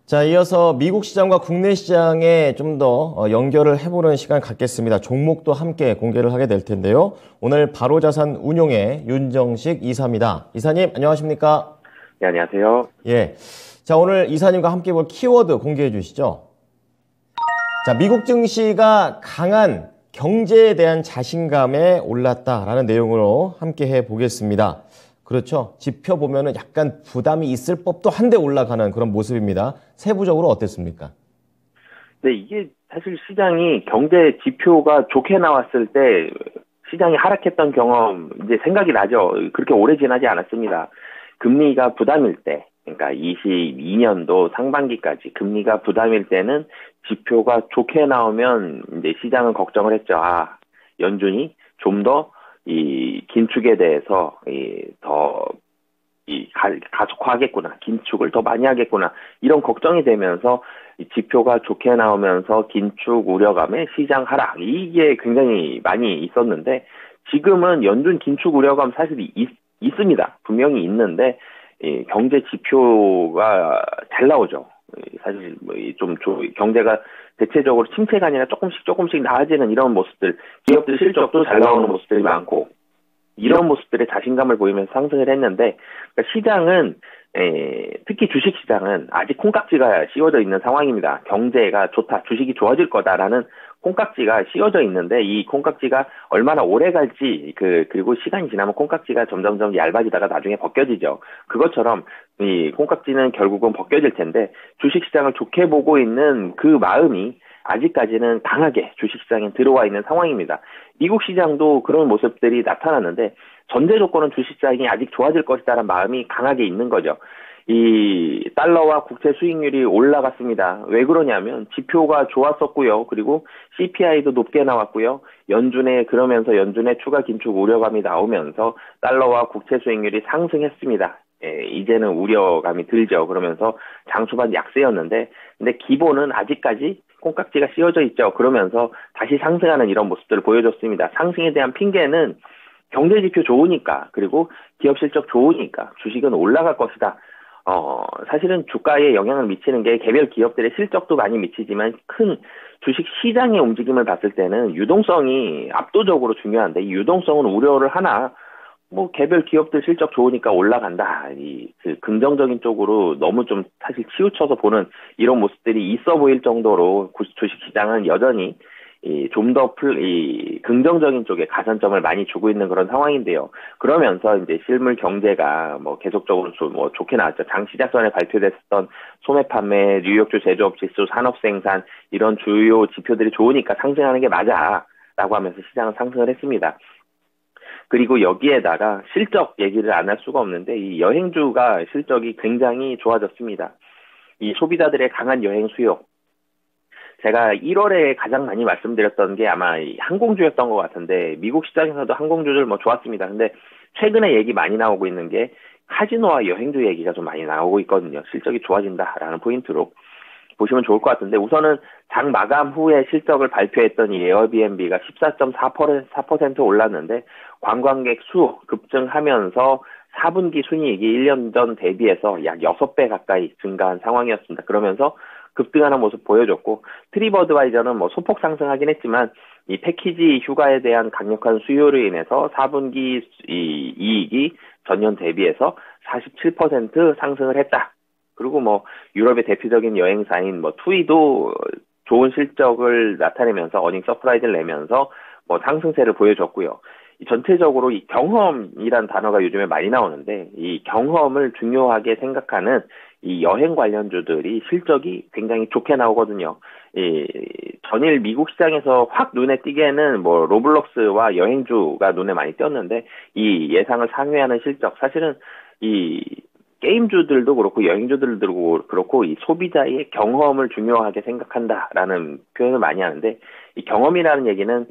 자, 이어서 미국 시장과 국내 시장에 좀 더 연결을 해보는 시간 갖겠습니다. 종목도 함께 공개를 하게 될 텐데요. 오늘 바로자산 운용의 윤정식 이사입니다. 이사님, 안녕하십니까? 네, 안녕하세요. 예. 자, 오늘 이사님과 함께 볼 키워드 공개해 주시죠. 자, 미국 증시가 강한 경제에 대한 자신감에 올랐다라는 내용으로 함께 해 보겠습니다. 그렇죠. 지표 보면은 약간 부담이 있을 법도 한데 올라가는 그런 모습입니다. 세부적으로 어땠습니까? 네, 이게 사실 시장이 경제 지표가 좋게 나왔을 때 시장이 하락했던 경험 이제 생각이 나죠. 그렇게 오래 지나지 않았습니다. 금리가 부담일 때, 그러니까 22년도 상반기까지 금리가 부담일 때는 지표가 좋게 나오면 이제 시장은 걱정을 했죠. 아, 연준이 좀 더 이 긴축에 대해서 가속화하겠구나, 긴축을 더 많이 하겠구나, 이런 걱정이 되면서 이 지표가 좋게 나오면서 긴축 우려감에 시장 하락, 이게 굉장히 많이 있었는데, 지금은 연준 긴축 우려감 사실 있습니다. 분명히 있는데, 이 경제 지표가 잘 나오죠. 사실 경제가 대체적으로 침체가 아니라 조금씩 나아지는 이런 모습들, 기업들 실적도 잘 나오는 모습들이 많고, 이런 모습들의 자신감을 보이면서 상승을 했는데, 그러니까 시장은 특히 주식 시장은 아직 콩깍지가 씌워져 있는 상황입니다. 경제가 좋다, 주식이 좋아질 거다라는 콩깍지가 씌워져 있는데, 이 콩깍지가 얼마나 오래 갈지, 그리고 시간이 지나면 콩깍지가 점점점 얇아지다가 나중에 벗겨지죠. 그것처럼 이 콩깍지는 결국은 벗겨질 텐데, 주식 시장을 좋게 보고 있는 그 마음이 아직까지는 강하게 주식시장에 들어와 있는 상황입니다. 미국 시장도 그런 모습들이 나타났는데, 전제 조건은 주식시장이 아직 좋아질 것이다라는 마음이 강하게 있는 거죠. 이 달러와 국채 수익률이 올라갔습니다. 왜 그러냐면 지표가 좋았었고요. 그리고 CPI도 높게 나왔고요. 그러면서 연준의 추가 긴축 우려감이 나오면서 달러와 국채 수익률이 상승했습니다. 이제는 우려감이 들죠. 그러면서 장초반 약세였는데, 근데 기본은 아직까지 콩깍지가 씌워져 있죠. 그러면서 다시 상승하는 이런 모습들을 보여줬습니다. 상승에 대한 핑계는 경제 지표 좋으니까, 그리고 기업 실적 좋으니까 주식은 올라갈 것이다. 사실은 주가에 영향을 미치는 게 개별 기업들의 실적도 많이 미치지만, 큰 주식 시장의 움직임을 봤을 때는 유동성이 압도적으로 중요한데, 이 유동성은 우려를 하나, 개별 기업들 실적 좋으니까 올라간다, 긍정적인 쪽으로 너무 좀 사실 치우쳐서 보는 이런 모습들이 있어 보일 정도로 주식 시장은 여전히 좀 더 긍정적인 쪽에 가산점을 많이 주고 있는 그런 상황인데요. 그러면서 이제 실물 경제가 계속적으로 좋게 나왔죠. 장 시작 전에 발표됐었던 소매 판매, 뉴욕주 제조업 지수, 산업 생산, 이런 주요 지표들이 좋으니까 상승하는 게 맞아라고 하면서 시장은 상승을 했습니다. 그리고 여기에다가 실적 얘기를 안 할 수가 없는데, 이 여행주가 실적이 굉장히 좋아졌습니다. 이 소비자들의 강한 여행 수요. 제가 1월에 가장 많이 말씀드렸던 게 아마 이 항공주였던 것 같은데, 미국 시장에서도 항공주들 좋았습니다. 근데 최근에 얘기 많이 나오고 있는 게 카지노와 여행주 얘기가 좀 많이 나오고 있거든요. 실적이 좋아진다라는 포인트로 보시면 좋을 것 같은데, 우선은 장 마감 후에 실적을 발표했던 이 에어비앤비가 14.4% 올랐는데, 관광객 수 급증하면서 4분기 순이익이 1년 전 대비해서 약 6배 가까이 증가한 상황이었습니다. 그러면서 급등하는 모습 보여줬고, 트립어드바이저는 소폭 상승하긴 했지만, 이 패키지 휴가에 대한 강력한 수요로 인해서 4분기 이익이 전년 대비해서 47% 상승을 했다. 그리고 유럽의 대표적인 여행사인 투이도 좋은 실적을 나타내면서 어닝 서프라이즈를 내면서 상승세를 보여줬고요. 전체적으로 이 경험이란 단어가 요즘에 많이 나오는데, 이 경험을 중요하게 생각하는 이 여행 관련주들이 실적이 굉장히 좋게 나오거든요. 전일 미국 시장에서 확 눈에 띄게는 로블록스와 여행주가 눈에 많이 띄었는데, 이 예상을 상회하는 실적, 사실은 이 게임주들도 그렇고 여행주들도 그렇고 이 소비자의 경험을 중요하게 생각한다라는 표현을 많이 하는데, 이 경험이라는 얘기는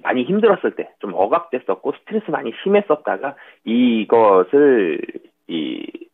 많이 힘들었을 때, 좀 억압됐었고 스트레스 많이 심했었다가 이것을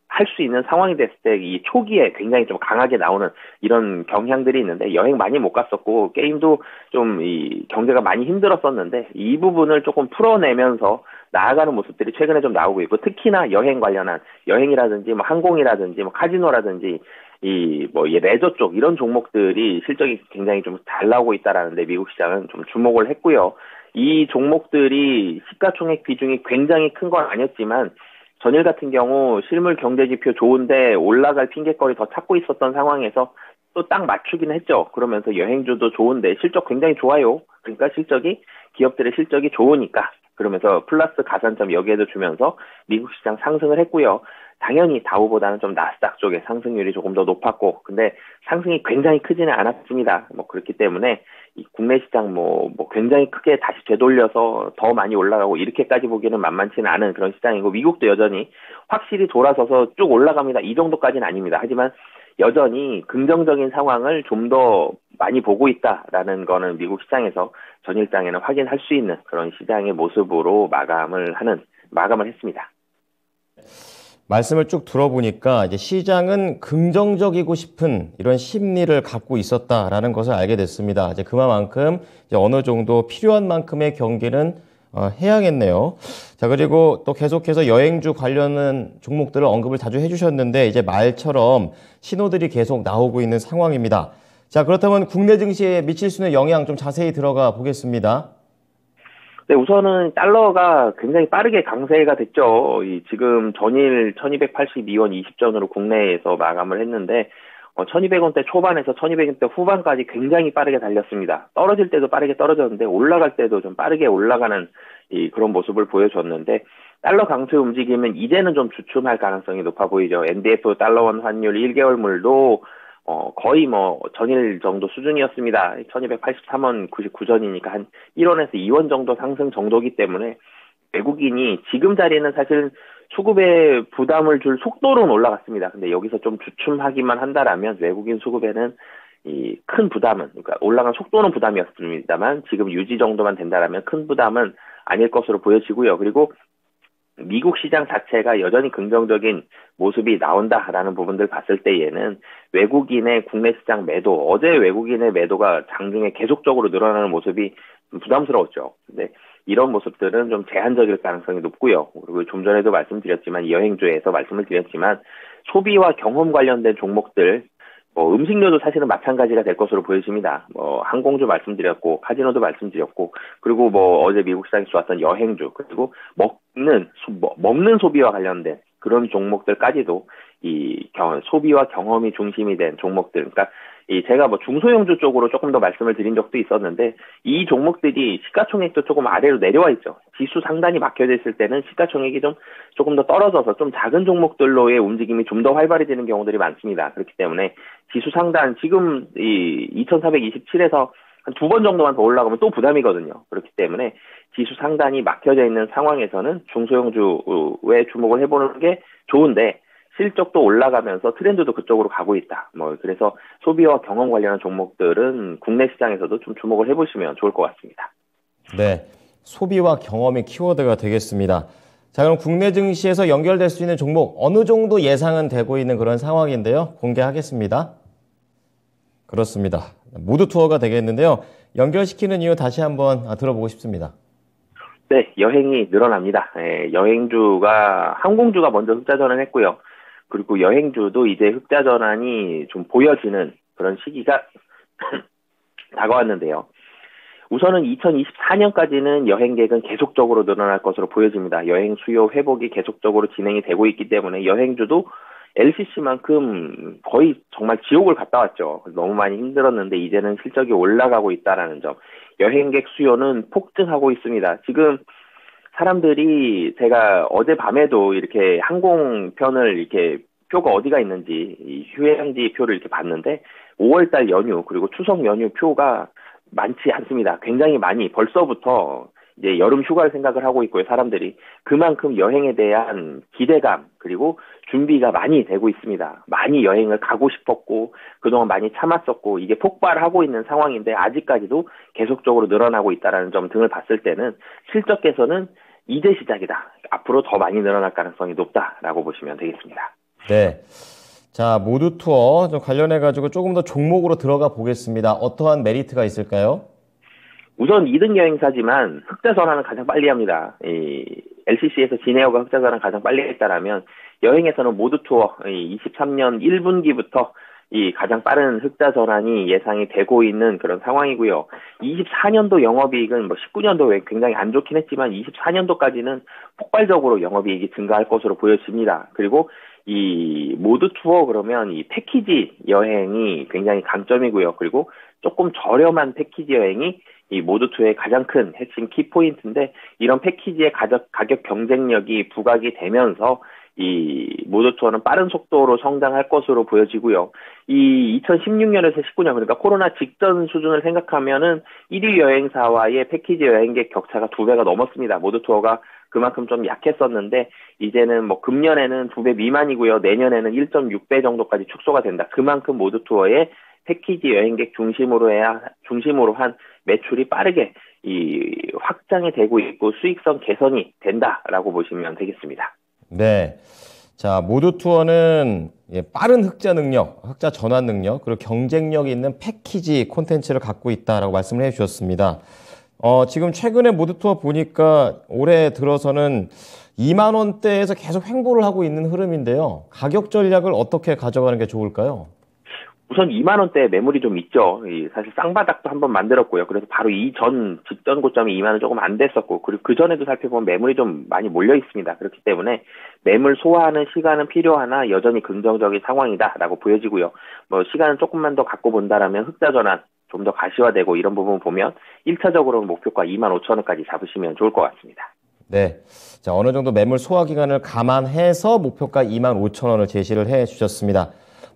할 수 있는 상황이 됐을 때 이 초기에 굉장히 좀 강하게 나오는 이런 경향들이 있는데, 여행 많이 못 갔었고 게임도 좀 경제가 많이 힘들었었는데, 이 부분을 조금 풀어내면서 나아가는 모습들이 최근에 좀 나오고 있고, 특히나 여행 관련한, 여행이라든지 항공이라든지 카지노라든지 이 레저 쪽 이런 종목들이 실적이 굉장히 좀 잘 나오고 있다라는데 미국 시장은 좀 주목을 했고요. 이 종목들이 시가총액 비중이 굉장히 큰 건 아니었지만 전일 같은 경우 실물 경제 지표 좋은데 올라갈 핑계거리 더 찾고 있었던 상황에서 또 딱 맞추긴 했죠. 그러면서 여행주도 좋은데 실적 굉장히 좋아요. 그러니까 기업들의 실적이 좋으니까 그러면서 플러스 가산점 여기에도 주면서 미국 시장 상승을 했고요. 당연히 다우보다는 좀 나스닥 쪽의 상승률이 조금 더 높았고, 근데 상승이 굉장히 크지는 않았습니다. 그렇기 때문에 이 국내 시장 굉장히 크게 다시 되돌려서 더 많이 올라가고 이렇게까지 보기에는 만만치는 않은 그런 시장이고, 미국도 여전히 확실히 돌아서서 쭉 올라갑니다. 이 정도까지는 아닙니다. 하지만 여전히 긍정적인 상황을 좀 더 많이 보고 있다라는 거는 미국 시장에서 전일장에는 확인할 수 있는 그런 시장의 모습으로 마감을 했습니다. 말씀을 쭉 들어보니까 이제 시장은 긍정적이고 싶은 이런 심리를 갖고 있었다라는 것을 알게 됐습니다. 이제 그만큼 이제 어느 정도 필요한 만큼의 경기는 해야겠네요. 자, 그리고 또 계속해서 여행주 관련한 종목들을 언급을 자주 해주셨는데 이제 말처럼 신호들이 계속 나오고 있는 상황입니다. 자, 그렇다면 국내 증시에 미칠 수 있는 영향 좀 자세히 들어가 보겠습니다. 네, 우선은 달러가 굉장히 빠르게 강세가 됐죠. 지금 전일 1282원 20전으로 국내에서 마감을 했는데 1200원대 초반에서 1200원대 후반까지 굉장히 빠르게 달렸습니다. 떨어질 때도 빠르게 떨어졌는데 올라갈 때도 좀 빠르게 올라가는 그런 모습을 보여줬는데, 달러 강세 움직임은 이제는 좀 주춤할 가능성이 높아 보이죠. NDF 달러원 환율 1개월물도 거의 전일 정도 수준이었습니다. 1283원 99전이니까 한 1원에서 2원 정도 상승 정도이기 때문에 외국인이 지금 자리는 사실 수급에 부담을 줄 속도로는 올라갔습니다. 근데 여기서 좀 주춤하기만 한다라면 외국인 수급에는 이 큰 부담은, 그러니까 올라간 속도는 부담이었습니다만 지금 유지 정도만 된다라면 큰 부담은 아닐 것으로 보여지고요. 그리고 미국 시장 자체가 여전히 긍정적인 모습이 나온다라는 부분들 봤을 때에는 외국인의 국내 시장 매도, 어제 외국인의 매도가 장중에 계속적으로 늘어나는 모습이 좀 부담스러웠죠. 근데 이런 모습들은 좀 제한적일 가능성이 높고요. 그리고 좀 전에도 말씀드렸지만, 여행주에서 말씀을 드렸지만 소비와 경험 관련된 종목들, 음식료도 사실은 마찬가지가 될 것으로 보여집니다. 항공주 말씀드렸고, 카지노도 말씀드렸고, 그리고 어제 미국 시장에서 좋았던 여행주, 그리고 먹는 소비와 관련된 그런 종목들까지도 소비와 경험이 중심이 된 종목들, 그러니까 제가 중소형주 쪽으로 조금 더 말씀을 드린 적도 있었는데, 이 종목들이 시가총액도 조금 아래로 내려와 있죠. 지수 상단이 막혀져 있을 때는 시가총액이 조금 더 떨어져서 좀 작은 종목들로의 움직임이 좀 더 활발해지는 경우들이 많습니다. 그렇기 때문에 지수 상단, 지금 2427에서 한 2번 정도만 더 올라가면 또 부담이거든요. 그렇기 때문에 지수 상단이 막혀져 있는 상황에서는 중소형주에 주목을 해보는 게 좋은데, 실적도 올라가면서 트렌드도 그쪽으로 가고 있다. 그래서 소비와 경험 관련한 종목들은 국내 시장에서도 좀 주목을 해보시면 좋을 것 같습니다. 네, 소비와 경험이 키워드가 되겠습니다. 자, 그럼 국내 증시에서 연결될 수 있는 종목 어느 정도 예상은 되고 있는 그런 상황인데요. 공개하겠습니다. 그렇습니다. 모두 투어가 되겠는데요. 연결시키는 이유 다시 한번 들어보고 싶습니다. 네, 여행이 늘어납니다. 항공주가 먼저 흑자 전환했고요. 그리고 여행주도 이제 흑자 전환이 좀 보여지는 그런 시기가 다가왔는데요. 우선은 2024년까지는 여행객은 계속적으로 늘어날 것으로 보여집니다. 여행 수요 회복이 계속적으로 진행이 되고 있기 때문에 여행주도 LCC만큼 거의 정말 지옥을 갔다 왔죠. 너무 많이 힘들었는데 이제는 실적이 올라가고 있다는 점. 여행객 수요는 폭증하고 있습니다. 지금 사람들이, 제가 어젯밤에도 이렇게 항공편을 이렇게 표가 어디가 있는지 휴양지 표를 이렇게 봤는데 5월달 연휴 그리고 추석 연휴 표가 많지 않습니다. 굉장히 많이 벌써부터 이제 여름 휴가를 생각을 하고 있고요. 사람들이 그만큼 여행에 대한 기대감 그리고 준비가 많이 되고 있습니다. 많이 여행을 가고 싶었고 그동안 많이 참았었고 이게 폭발하고 있는 상황인데 아직까지도 계속적으로 늘어나고 있다는 점 등을 봤을 때는 실적에서는 이제 시작이다. 앞으로 더 많이 늘어날 가능성이 높다라고 보시면 되겠습니다. 네. 자, 모두 투어 좀 관련해가지고 조금 더 종목으로 들어가 보겠습니다. 어떠한 메리트가 있을까요? 우선 2등 여행사지만 흑자 전환은 가장 빨리 합니다. LCC에서 진에어가 흑자 전환 가장 빨리 했다라면 여행에서는 모두 투어 23년 1분기부터 이 가장 빠른 흑자 전환이 예상이 되고 있는 그런 상황이고요. 24년도 영업이익은 19년도 굉장히 안 좋긴 했지만 24년도까지는 폭발적으로 영업이익이 증가할 것으로 보여집니다. 그리고 이 모드 투어 그러면 이 패키지 여행이 굉장히 강점이고요. 그리고 조금 저렴한 패키지 여행이 이 모드 투어의 가장 큰 핵심 키포인트인데, 이런 패키지의 가격 경쟁력이 부각이 되면서 이 모드 투어는 빠른 속도로 성장할 것으로 보여지고요. 이 2016년에서 19년, 그러니까 코로나 직전 수준을 생각하면은 1위 여행사와의 패키지 여행객 격차가 2배가 넘었습니다. 모드 투어가 그만큼 좀 약했었는데 이제는 금년에는 2배 미만이고요. 내년에는 1.6배 정도까지 축소가 된다. 그만큼 모드 투어의 패키지 여행객 중심으로 한 매출이 빠르게 확장이 되고 있고 수익성 개선이 된다라고 보시면 되겠습니다. 네. 자, 모드 투어는 빠른 흑자 능력, 흑자 전환 능력, 그리고 경쟁력이 있는 패키지 콘텐츠를 갖고 있다라고 말씀을 해주셨습니다. 지금 최근에 모드 투어 보니까 올해 들어서는 2만 원대에서 계속 횡보를 하고 있는 흐름인데요. 가격 전략을 어떻게 가져가는 게 좋을까요? 우선 2만 원대 매물이 좀 있죠. 사실 쌍바닥도 한번 만들었고요. 그래서 바로 직전 고점이 2만 원 조금 안 됐었고, 그리고 그 전에도 살펴보면 매물이 좀 많이 몰려 있습니다. 그렇기 때문에 매물 소화하는 시간은 필요하나 여전히 긍정적인 상황이다라고 보여지고요. 시간을 조금만 더 갖고 본다라면 흑자 전환 좀 더 가시화되고 이런 부분 보면 1차적으로는 목표가 2만 5천 원까지 잡으시면 좋을 것 같습니다. 네. 자, 어느 정도 매물 소화 기간을 감안해서 목표가 2만 5천 원을 제시를 해 주셨습니다.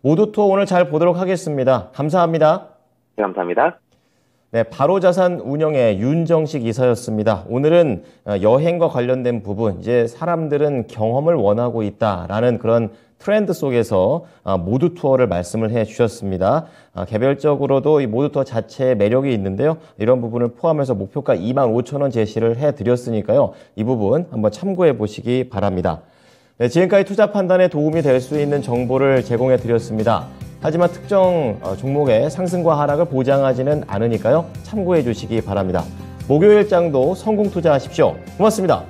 모드 투어 오늘 잘 보도록 하겠습니다. 감사합니다. 네, 감사합니다. 네, 바로자산 운영의 윤정식 이사였습니다. 오늘은 여행과 관련된 부분, 이제 사람들은 경험을 원하고 있다라는 그런 트렌드 속에서 모드 투어를 말씀을 해 주셨습니다. 개별적으로도 이 모드 투어 자체의 매력이 있는데요. 이런 부분을 포함해서 목표가 2만 5천 원 제시를 해 드렸으니까요. 이 부분 한번 참고해 보시기 바랍니다. 네, 지금까지 투자 판단에 도움이 될 수 있는 정보를 제공해 드렸습니다. 하지만 특정 종목의 상승과 하락을 보장하지는 않으니까요. 참고해 주시기 바랍니다. 목요일장도 성공 투자하십시오. 고맙습니다.